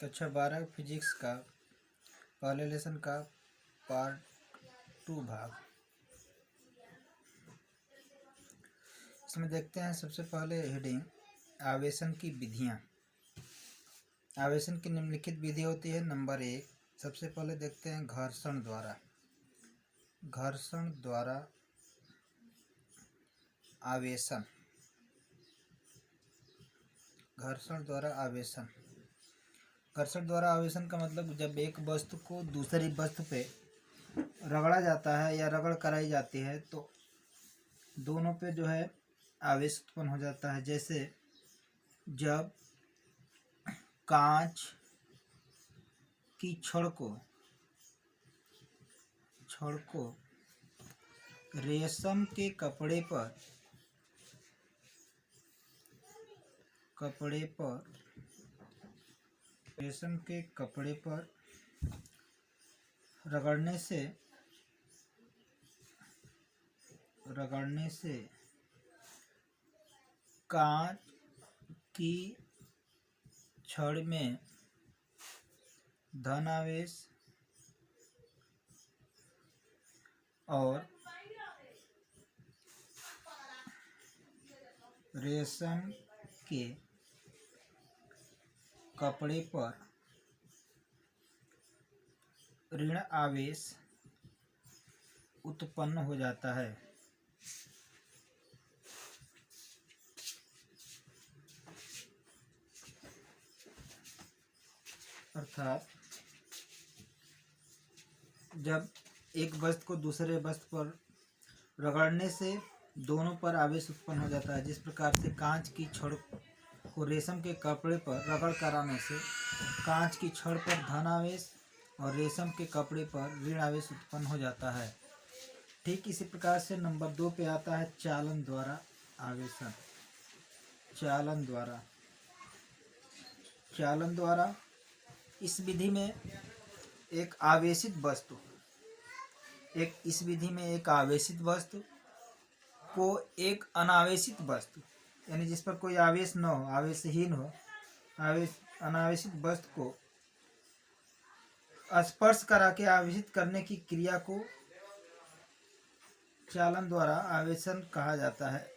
कक्षा 12 फिजिक्स का पहले लेसन का पार्ट 2 भाग। इसमें देखते हैं सबसे पहले हेडिंग आवेशन की विधियाँ। आवेशन की निम्नलिखित विधि होती है। नंबर 1, सबसे पहले देखते हैं घर्षण द्वारा। घर्षण द्वारा आवेशन। घर्षण द्वारा आवेशन। घर्षण द्वारा आवेशन का मतलब जब एक वस्तु को दूसरी वस्तु पे रगड़ा जाता है या रगड़ कराई जाती है तो दोनों पे जो है आवेश उत्पन्न हो जाता है। जैसे जब कांच की छड़ को रेशम के कपड़े पर रेशम के कपड़े पर रगड़ने से कांच की छड़ में धन आवेश और रेशम के कपड़े पर ऋण आवेश उत्पन्न हो जाता है। अर्थात जब एक वस्तु को दूसरे वस्तु पर रगड़ने से दोनों पर आवेश उत्पन्न हो जाता है। जिस प्रकार से कांच की छड़ को रेशम के कपड़े पर रगड़ कराने से कांच की छड़ पर धन आवेश और रेशम के कपड़े पर ऋण आवेश उत्पन्न हो जाता है। ठीक इसी प्रकार से नंबर 2 पे आता है चालन द्वारा आवेशन। चालन द्वारा इस विधि में एक आवेशित वस्तु को एक अनावेशित वस्तु यानी जिस पर कोई आवेश न हो, आवेशहीन हो, अनावेशित वस्तु को स्पर्श करा के आवेशित करने की क्रिया को चालन द्वारा आवेशन कहा जाता है।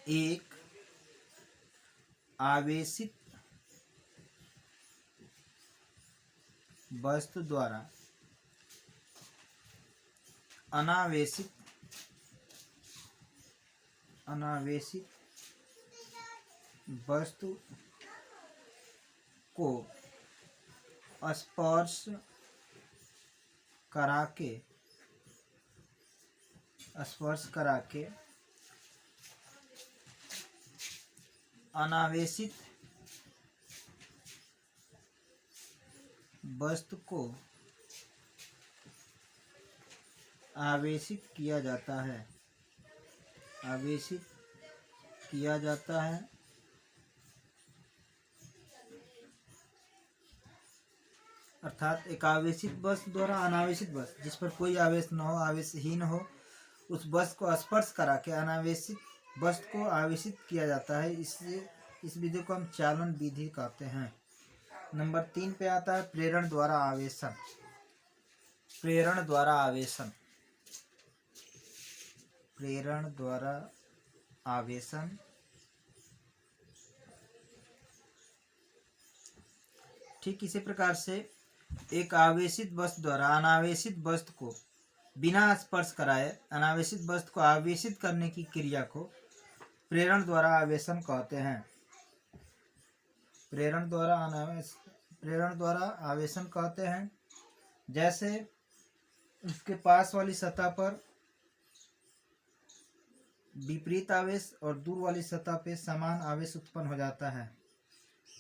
एक आवेशित वस्तु द्वारा अनावेशित वस्तु को स्पर्श करा के अनावेशित वस्तु को आवेशित किया जाता है। अर्थात एक आवेशित वस्तु द्वारा अनावेशित वस्तु जिस पर कोई आवेश न हो, आवेशहीन हो, उस वस्तु को स्पर्श करा के अनावेशित वस्तु को आवेशित किया जाता है। इसलिए इस विधि को हम चालन विधि कहते हैं। नंबर 3 पे आता है प्रेरण द्वारा आवेशन। ठीक इसी प्रकार से एक आवेशित वस्तु द्वारा अनावेशित वस्तु को बिना स्पर्श कराए अनावेशित वस्तु को आवेशित करने की क्रिया को प्रेरण द्वारा आवेशन कहते हैं। प्रेरण द्वारा आवेशन कहते हैं। जैसे उसके पास वाली सतह पर विपरीत आवेश और दूर वाली सतह पे समान आवेश उत्पन्न हो जाता है।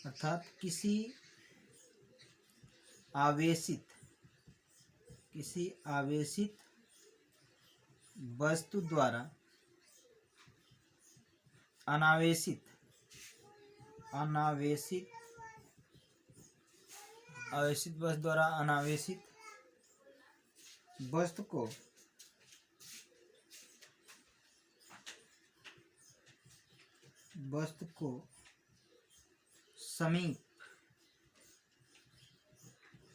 अर्थात किसी आवेशित वस्तु द्वारा अनावेशित वस्तु द्वारा अनावेशित वस्तु को समीप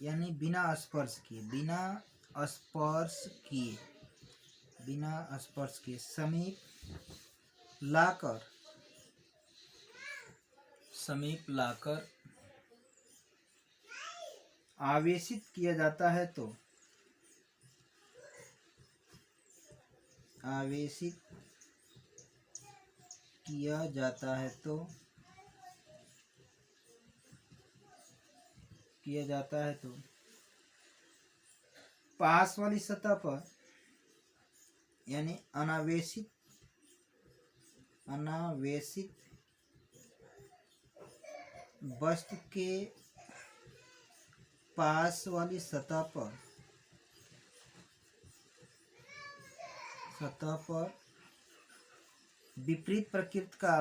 यानी बिना स्पर्श किए, बिना स्पर्श किए समीप लाकर आवेशित किया जाता है तो पास वाली सतह पर यानी अनावेशित वस्तु के पास वाली सतह पर विपरीत प्रकृति का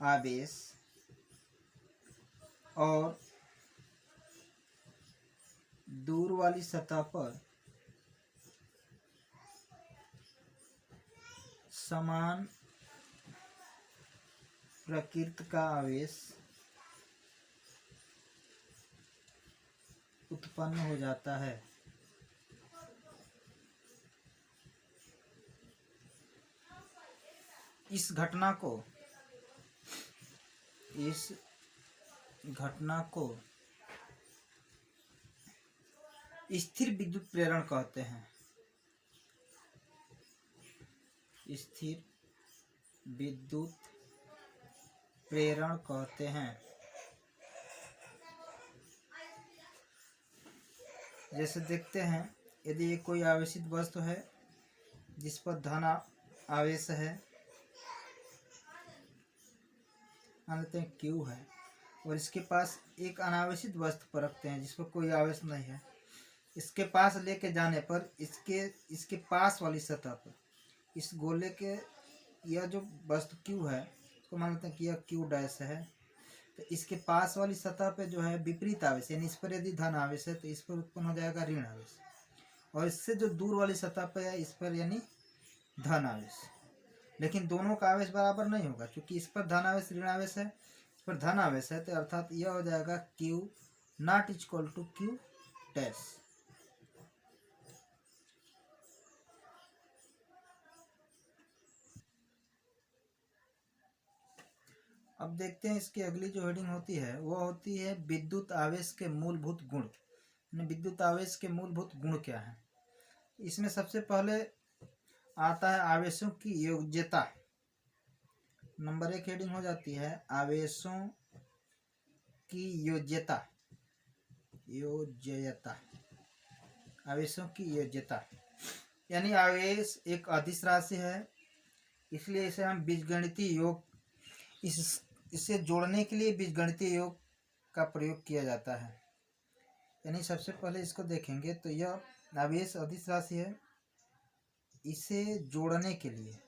आवेश और दूर वाली सतह पर समान प्रकृति का आवेश उत्पन्न हो जाता है। इस घटना को स्थिर विद्युत प्रेरण कहते हैं। स्थिर विद्युत प्रेरण कहते हैं। जैसे देखते हैं, यदि ये कोई आवेशित वस्तु है जिस पर धन आवेश है, मान लेते हैं Q है, और इसके पास एक अनावेशित वस्तु पर रखते हैं जिस पर कोई आवेश नहीं है। इसके पास लेके जाने पर इसके पास वाली सतह पर इस गोले के यह जो वस्तु Q है, उसको मान लेते हैं कि यह Q डैश है, तो इसके पास वाली सतह पे जो है विपरीत आवेश, यानी इस पर यदि धन आवेश है तो इस पर उत्पन्न हो जाएगा ऋण आवेश, और इससे जो दूर वाली सतह पे है इस पर यानी धन आवेश। लेकिन दोनों का आवेश बराबर नहीं होगा, क्योंकि इस पर धन आवेश ऋण आवेश है, इस पर धन आवेश है, तो अर्थात यह हो जाएगा Q not equal to Q dash. अब देखते हैं इसकी अगली जो हेडिंग होती है वो होती है विद्युत आवेश के मूलभूत गुण। विद्युत आवेश के मूलभूत गुण क्या है? इसमें सबसे पहले आता है आवेशों की योज्यता। नंबर 1 हेडिंग हो जाती है आवेशों की योज्यता। आवेशों की योज्यता यानी आवेश एक अदिश राशि है, इसलिए इसे हम बीजगणितीय योग इसे जोड़ने के लिए बीजगणितीय योग का प्रयोग किया जाता है। यानी सबसे पहले इसको देखेंगे तो यह आवेश अदिश राशि है, इसे जोड़ने के लिए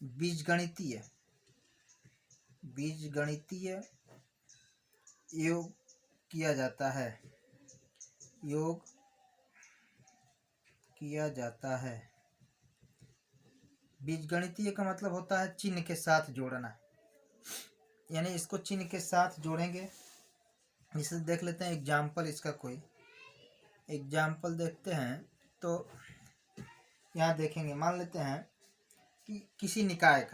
बीजगणितीय योग किया जाता है। बीजगणितीय का मतलब होता है चिन्ह के साथ जोड़ना, यानी इसको चिन्ह के साथ जोड़ेंगे। इसे देख लेते हैं एग्जाम्पल, इसका कोई एग्जाम्पल देखते हैं तो यहाँ देखेंगे, मान लेते हैं कि किसी निकाय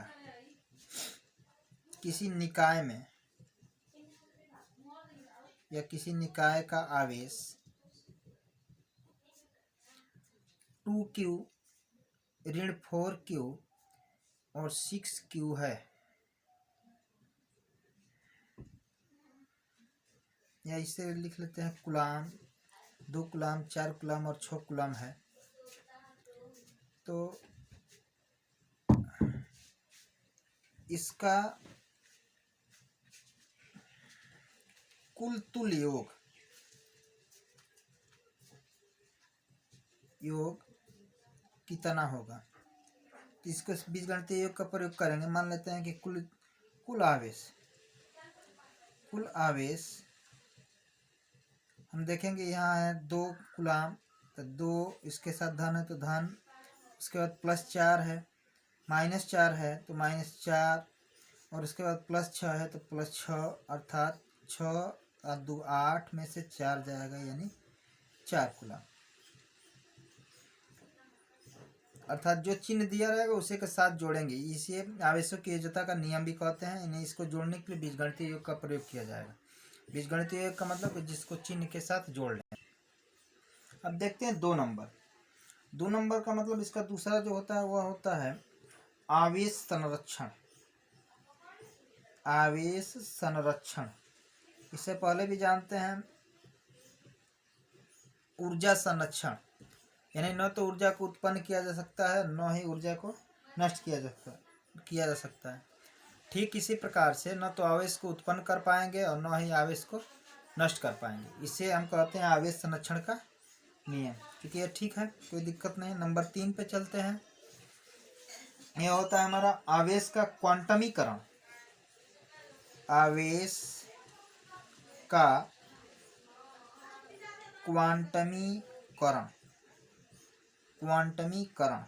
में या किसी निकाय का आवेश 2Q ऋण 4Q और 6Q है, या इसे लिख लेते हैं कूलाम, 2 कूलाम, 4 कूलाम और 6 कूलाम है। तो इसका कुल तुल्य योग कितना होगा? तो इसको बीजगणितीय योग का प्रयोग करेंगे। मान लेते हैं कि कुल आवेश हम देखेंगे, यहाँ है 2 कूलाम तो 2 इसके साथ धन है तो धन, उसके बाद +4 है, -4 है तो -4, और उसके बाद +6 है तो +6, अर्थात 6 और 2 8 में से 4 जाएगा, यानी 4 कूलम। अर्थात जो चिन्ह दिया रहेगा उसी के साथ जोड़ेंगे। इसे आवेशों की योज्यता का नियम भी कहते हैं। इन्हें इसको जोड़ने के लिए बीजगणितीय योग का प्रयोग किया जाएगा। बीजगणितीय योग का मतलब जिसको चिन्ह के साथ जोड़ लें। अब देखते हैं 2 नंबर। 2 नंबर का मतलब इसका दूसरा जो होता है वह होता है आवेश संरक्षण। आवेश संरक्षण, इससे पहले भी जानते हैं ऊर्जा संरक्षण, यानी न तो ऊर्जा को उत्पन्न किया जा सकता है न ही ऊर्जा को नष्ट किया जा सकता है। ठीक इसी प्रकार से न तो आवेश को उत्पन्न कर पाएंगे और न ही आवेश को नष्ट कर पाएंगे। इसे हम कहते हैं आवेश संरक्षण का नियम। क्योंकि ये ठीक है, कोई दिक्कत नहीं। नंबर 3 पे चलते हैं। यह होता है हमारा आवेश का क्वांटमीकरण। आवेश का क्वांटमीकरण। क्वांटमीकरण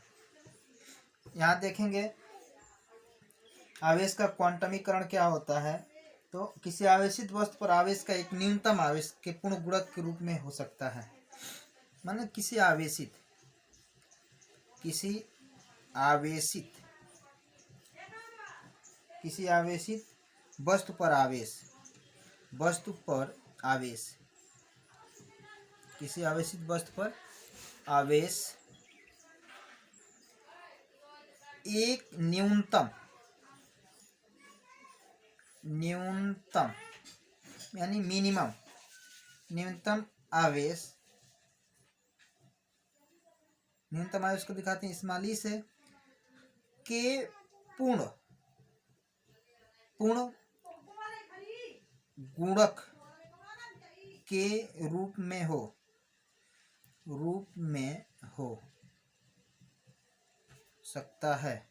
यहाँ देखेंगे आवेश का क्वांटमीकरण क्या होता है। तो किसी आवेशित वस्तु पर आवेश का एक न्यूनतम आवेश के पूर्ण गुणक के रूप में हो सकता है। माने किसी आवेशित वस्तु पर आवेश किसी आवेशित वस्तु पर आवेश एक न्यूनतम यानी मिनिमम न्यूनतम आवेश को दिखाते हैं इस्माइली से, के पूर्ण गुणक के रूप में हो सकता है।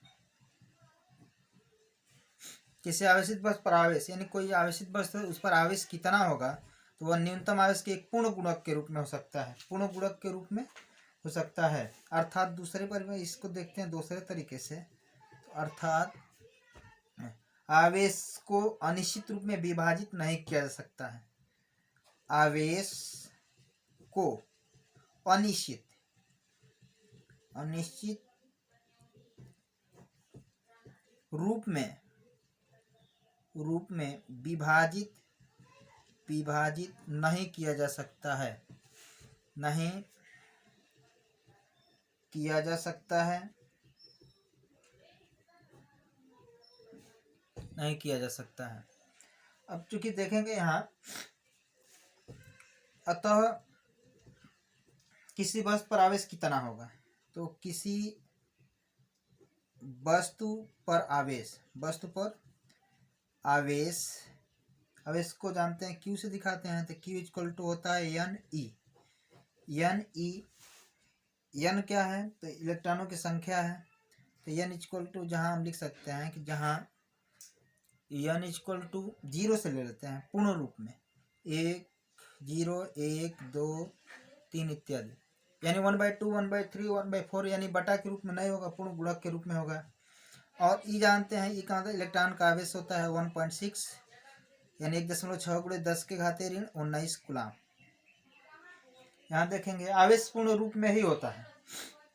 किसी आवेशित वस्तु पर आवेश, यानी कोई आवेशित वस्तु उस पर आवेश कितना होगा तो वह न्यूनतम आवेश के एक पूर्ण गुणक के रूप में हो सकता है। पूर्ण गुणक के रूप में हो सकता है। अर्थात दूसरे पर में इसको देखते हैं दूसरे तरीके से। तो अर्थात आवेश को अनिश्चित रूप में विभाजित नहीं किया जा सकता है। आवेश को अनिश्चित रूप में विभाजित नहीं किया जा सकता है। नहीं किया जा सकता है। अब चूंकि देखेंगे यहाँ, अतः किसी वस्तु पर आवेश कितना होगा, तो किसी वस्तु पर आवेश को जानते हैं Q से दिखाते हैं। तो Q इक्वल टू होता है N क्या है, तो इलेक्ट्रॉनों की संख्या है। तो N इक्वल टू जहाँ हम लिख सकते हैं कि जहाँ N इक्वल टू 0 से ले लेते हैं पूर्ण रूप में, 1 0 1 2 3 इत्यादि, यानी 1/2 1/3 1/4, यानी बटा के रूप में नहीं होगा, पूर्ण गुणक के रूप में होगा। और ई जानते हैं, ई का इलेक्ट्रॉन का आवेश होता है 1.6, यानी 1.6 × 10⁻⁻19 कूलम। यहाँ देखेंगे आवेश पूर्ण रूप में ही होता है।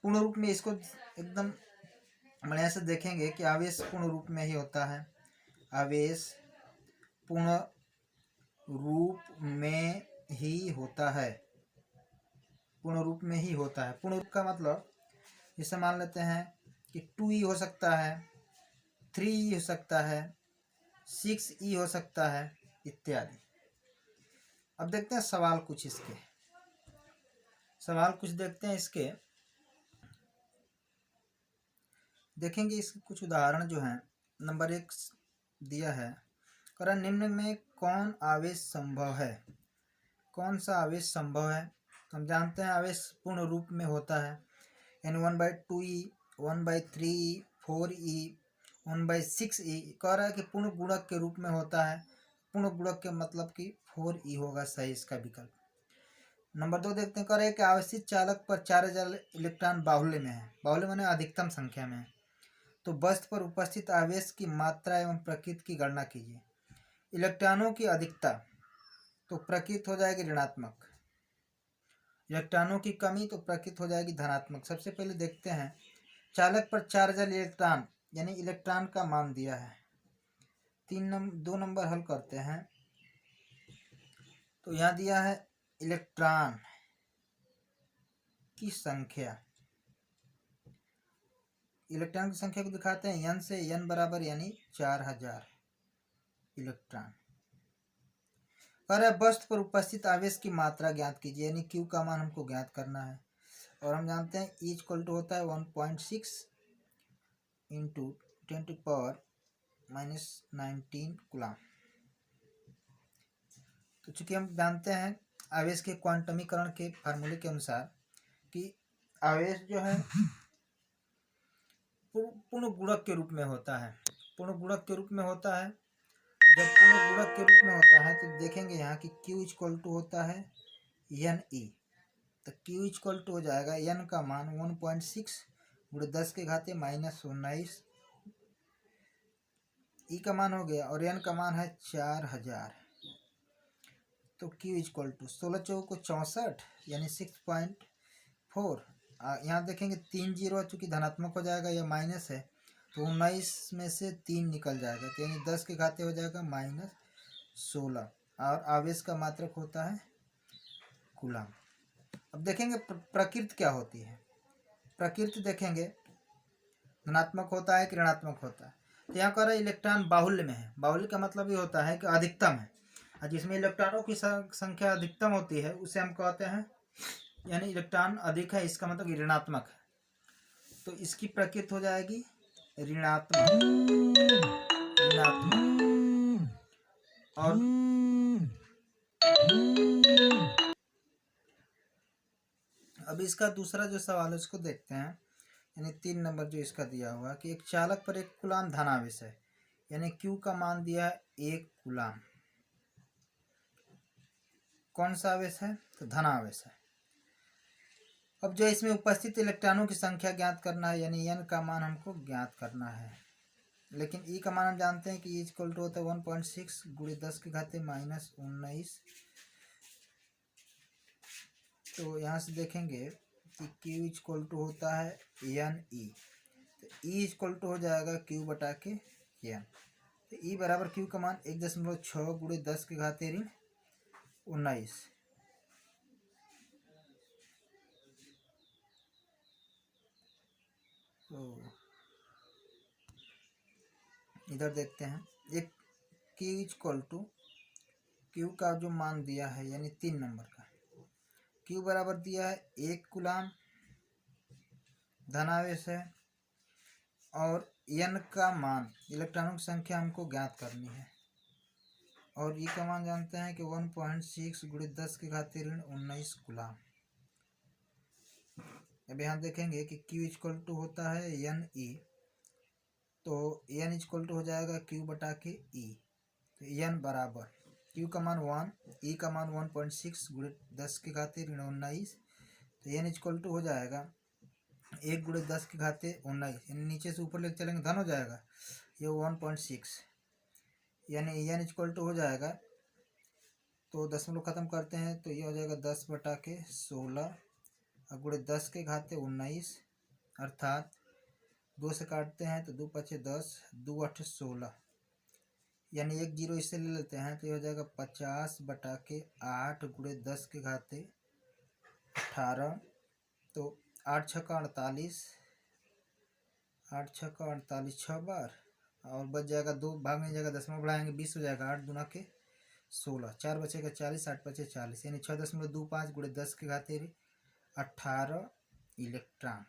पूर्ण रूप में इसको एकदम बढ़िया से देखेंगे कि आवेश पूर्ण रूप में ही होता है। आवेश पूर्ण रूप में ही होता है। पूर्ण रूप में ही होता है। पूर्ण रूप का मतलब जैसे मान लेते हैं कि 2E हो सकता है, 3E हो सकता है, 6E हो सकता है इत्यादि। अब देखते हैं सवाल कुछ देखते हैं इसके। देखेंगे इसके कुछ उदाहरण जो हैं। नंबर 1 दिया है, करण निम्न में कौन आवेश संभव है। कौन सा आवेश संभव है, तो हम जानते हैं आवेश पूर्ण रूप में होता है, यानी 1/2E 1/3E 4E 1/6E। कह रहा है कि पूर्ण गुणक के रूप में होता है। पूर्ण गुणक के मतलब कि 4E होगा सही इसका विकल्प। नंबर 2 देखते हैं, करे कि आवेशित चालक पर 4000 इलेक्ट्रॉन बाहुल्य में है। बाहुल्य माने अधिकतम संख्या में है। तो वस्तु पर उपस्थित आवेश की मात्रा एवं प्रकृति की गणना कीजिए। इलेक्ट्रॉनों की अधिकता, तो प्रकृति हो जाएगी ऋणात्मक। इलेक्ट्रॉनों की कमी, तो प्रकृति हो जाएगी धनात्मक। सबसे पहले देखते हैं, चालक पर 4000 इलेक्ट्रॉन यानी इलेक्ट्रॉन का मान दिया है। 2 नंबर हल करते हैं। तो यहाँ दिया है इलेक्ट्रॉन की संख्या। इलेक्ट्रॉन की संख्या को दिखाते हैं n से, n बराबर यानी 4000 इलेक्ट्रॉन। वस्तु पर उपस्थित आवेश की मात्रा ज्ञात कीजिए, यानी Q का मान हमको ज्ञात करना है। और हम जानते हैं E इक्वल टू होता है 1.6 इंटू 10⁻⁻19 कूलम। तो चूंकि हम जानते हैं आवेश के क्वांटमीकरण के फार्मूले के अनुसार कि आवेश जो है पूर्ण गुणक के रूप में होता है। पूर्ण गुणक के रूप में होता है। जब पूर्ण गुणक के रूप में होता है तो देखेंगे यहाँ कि Q इक्वल टू होता है NE। तो Q इक्वल टू हो जाएगा n का मान 1.6 गुणे 10 के घाते -19, E का मान हो गया और n का मान है 4000। तो Q इक्वल टू 16 चौको 64 यानी 6.4। यहाँ देखेंगे 3 जीरो, चूँकि धनात्मक हो जाएगा, यह माइनस है तो 19 में से 3 निकल जाएगा, तो यानी 10 के घाते हो जाएगा -16। और आवेश का मात्रक होता है कूलम। अब देखेंगे प्रकृति क्या होती है। प्रकृति देखेंगे धनात्मक होता है कि ऋणात्मक होता है। तो यहाँ कह रहा है इलेक्ट्रॉन बाहुल्य में है। बाहुल्य का मतलब ये होता है कि अधिकतम है, और जिसमें इलेक्ट्रॉनों की संख्या अधिकतम होती है उसे हम कहते हैं, यानी इलेक्ट्रॉन अधिक है, इसका मतलब ऋणात्मक है। तो इसकी प्रकृति हो जाएगी ऋणात्मक। और अब इसका दूसरा जो सवाल है उसको देखते हैं, यानी 3 नंबर जो इसका दिया हुआ कि एक चालक पर 1 कूलम धनावेश है, यानी Q का मान दिया है 1 कूलम। कौन सा आवेश है? तो धनावेश है। अब जो इसमें उपस्थित इलेक्ट्रॉनों की संख्या ज्ञात करना है, यानी n का मान हमको ज्ञात करना है। लेकिन E का मान हम जानते हैं कि E इक्वल टू होता है 1.6 गुणे 10 के घाते -19। तो यहाँ से देखेंगे कि Q इक्वल टू होता है NE। तो E इक्वल टू हो जाएगा Q बटा के N। तो E बराबर Q का मान 1.6 गुणे 10 के घाते -19। तो इधर देखते हैं, एक Q इक्वल टू Q का जो मान दिया है यानी 3 नंबर का Q बराबर दिया है 1 कूलम धनावेश है, और n का मान इलेक्ट्रॉनों की संख्या हमको ज्ञात करनी है, और E का मान जानते हैं कि 1.6 गुणे 10 के घाते -19 कूलम। अब यहाँ देखेंगे कि Q इक्वल टू होता है NE। तो n इक्वल टू हो जाएगा Q बटा के E। तो n बराबर Q का मान 1, E का मान 1.6 गुणे 10 के घाते -19। तो n इक्वल टू हो जाएगा 1 गुणे 10 के घाते 19, यानी नीचे से ऊपर लेकर चलेंगे धन हो जाएगा, ये 1.6, यानी n इक्वल टू हो जाएगा, तो दशमलव खत्म करते हैं तो ये हो जाएगा 10 बटा के 16 और गुणे 10 के घाते 19, अर्थात 2 से काटते हैं तो 2 पचे 10, 2 8 16, यानी 1 जीरो इससे ले लेते हैं तो ये हो जाएगा 50 बटा के 8 गुणे 10 के घाते 18। तो 8 छक्का 48, 8 छक्का 48 6 बार, और बच जाएगा 2 भाग नहीं जाएगा, दशमलव बढ़ाएंगे 20 हो जाएगा, 8 दूना के 16, 4 बचेगा 40, 8 बचे 40, यानी 6.25 गुणे 10 के घाते 18 इलेक्ट्रॉन।